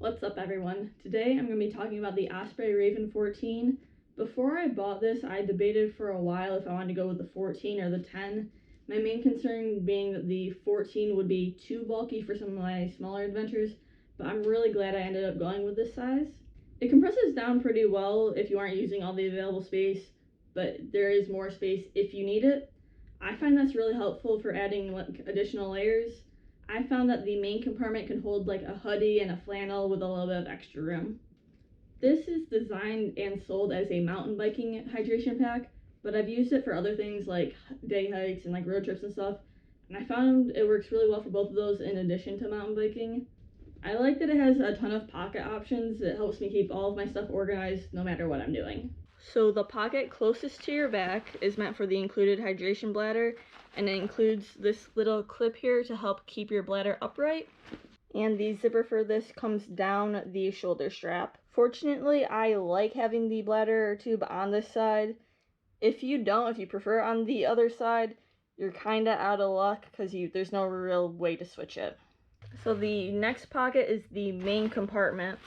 What's up everyone? Today I'm going to be talking about the Osprey Raven 14. Before I bought this, I debated for a while if I wanted to go with the 14 or the 10. My main concern being that the 14 would be too bulky for some of my smaller adventures, but I'm really glad I ended up going with this size. It compresses down pretty well if you aren't using all the available space, but there is more space if you need it. I find that's really helpful for adding additional layers. I found that the main compartment can hold like a hoodie and a flannel with a little bit of extra room. This is designed and sold as a mountain biking hydration pack, but I've used it for other things like day hikes and like road trips and stuff, and I found it works really well for both of those in addition to mountain biking. I like that it has a ton of pocket options. It helps me keep all of my stuff organized no matter what I'm doing. So the pocket closest to your back is meant for the included hydration bladder, and it includes this little clip here to help keep your bladder upright. And the zipper for this comes down the shoulder strap. Fortunately, I like having the bladder tube on this side. If you prefer on the other side, you're kinda out of luck because there's no real way to switch it. So the next pocket is the main compartment.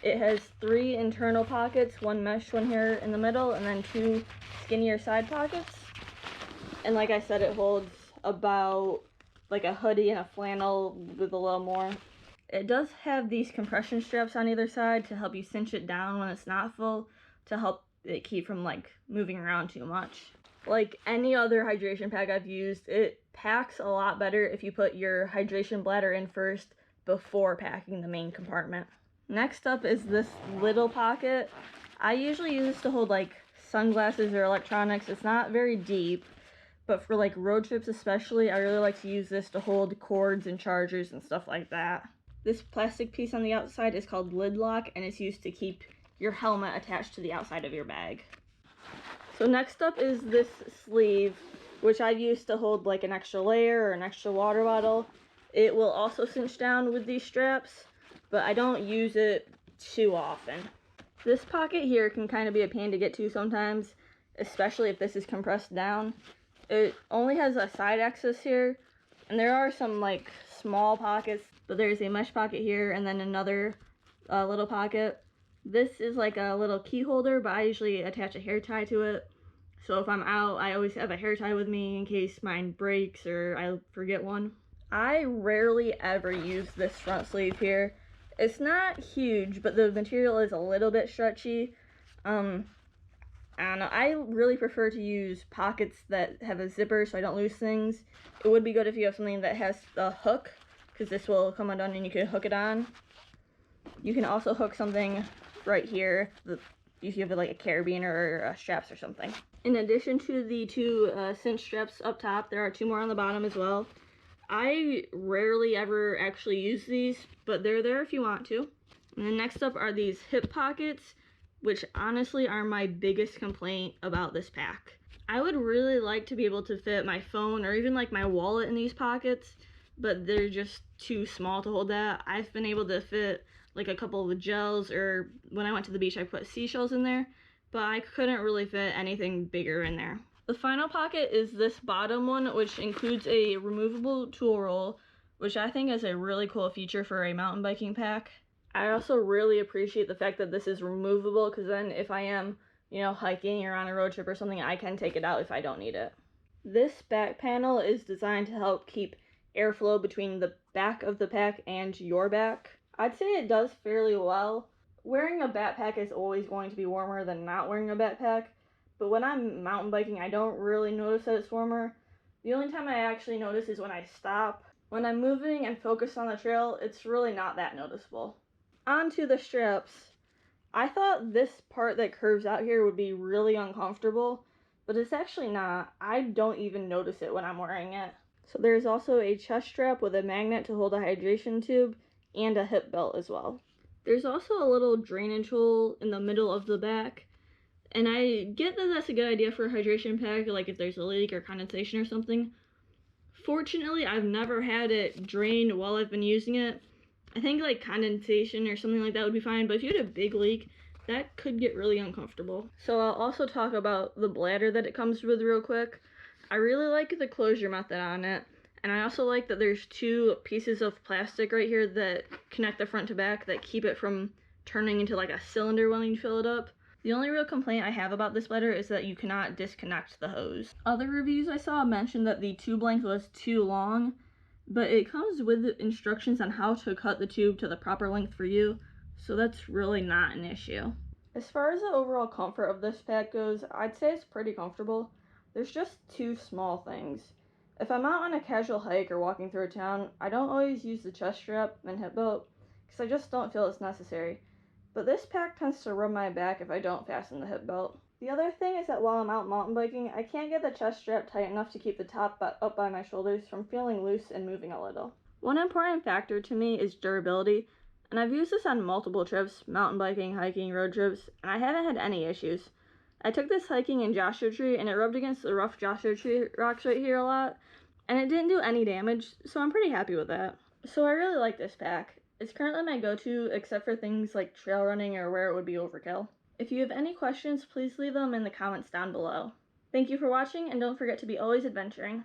It has 3 internal pockets, one mesh one here in the middle, and then 2 skinnier side pockets. And like I said, it holds about like a hoodie and a flannel with a little more. It does have these compression straps on either side to help you cinch it down when it's not full, to help it keep from like moving around too much. Like any other hydration pack I've used, it packs a lot better if you put your hydration bladder in first before packing the main compartment. Next up is this little pocket. I usually use this to hold like sunglasses or electronics. It's not very deep, but for like road trips especially, I really like to use this to hold cords and chargers and stuff like that. This plastic piece on the outside is called lid lock, and it's used to keep your helmet attached to the outside of your bag. So next up is this sleeve, which I've used to hold like an extra layer or an extra water bottle. It will also cinch down with these straps, but I don't use it too often. This pocket here can kind of be a pain to get to sometimes, especially if this is compressed down. It only has a side access here, and there are some like small pockets, but there's a mesh pocket here and then another little pocket. This is like a little key holder, but I usually attach a hair tie to it. So if I'm out, I always have a hair tie with me in case mine breaks or I forget one. I rarely ever use this front sleeve here. It's not huge, but the material is a little bit stretchy. I don't know, I really prefer to use pockets that have a zipper so I don't lose things. It would be good if you have something that has a hook, because this will come undone and you can hook it on. You can also hook something right here if you have like a carabiner or straps or something. In addition to the 2 cinch straps up top, there are 2 more on the bottom as well. I rarely ever actually use these, but they're there if you want to. And then next up are these hip pockets, which honestly are my biggest complaint about this pack. I would really like to be able to fit my phone or even like my wallet in these pockets, but they're just too small to hold that. I've been able to fit like a couple of gels, or when I went to the beach I put seashells in there, but I couldn't really fit anything bigger in there. The final pocket is this bottom one, which includes a removable tool roll, which I think is a really cool feature for a mountain biking pack. I also really appreciate the fact that this is removable, because then if I am, hiking or on a road trip or something, I can take it out if I don't need it. This back panel is designed to help keep airflow between the back of the pack and your back. I'd say it does fairly well. Wearing a backpack is always going to be warmer than not wearing a backpack, but when I'm mountain biking, I don't really notice that it's warmer. The only time I actually notice is when I stop. When I'm moving and focused on the trail, it's really not that noticeable. Onto the straps. I thought this part that curves out here would be really uncomfortable, but it's actually not. I don't even notice it when I'm wearing it. So there's also a chest strap with a magnet to hold a hydration tube and a hip belt as well. There's also a little drainage hole in the middle of the back, and I get that that's a good idea for a hydration pack, like if there's a leak or condensation or something. Fortunately, I've never had it drain while I've been using it. I think like condensation or something like that would be fine, but if you had a big leak, that could get really uncomfortable. So I'll also talk about the bladder that it comes with real quick. I really like the closure method on it. And I also like that there's 2 pieces of plastic right here that connect the front to back that keep it from turning into like a cylinder when you fill it up. The only real complaint I have about this sweater is that you cannot disconnect the hose. Other reviews I saw mentioned that the tube length was too long, but it comes with instructions on how to cut the tube to the proper length for you, so that's really not an issue. As far as the overall comfort of this pack goes, I'd say it's pretty comfortable. There's just 2 small things. If I'm out on a casual hike or walking through a town, I don't always use the chest strap and hip belt because I just don't feel it's necessary. But this pack tends to rub my back if I don't fasten the hip belt. The other thing is that while I'm out mountain biking, I can't get the chest strap tight enough to keep the top up by my shoulders from feeling loose and moving a little. One important factor to me is durability, and I've used this on multiple trips, mountain biking, hiking, road trips, and I haven't had any issues. I took this hiking in Joshua Tree, and it rubbed against the rough Joshua Tree rocks right here a lot, and it didn't do any damage, so I'm pretty happy with that. So I really like this pack. It's currently my go-to, except for things like trail running or where it would be overkill. If you have any questions, please leave them in the comments down below. Thank you for watching, and don't forget to be always adventuring.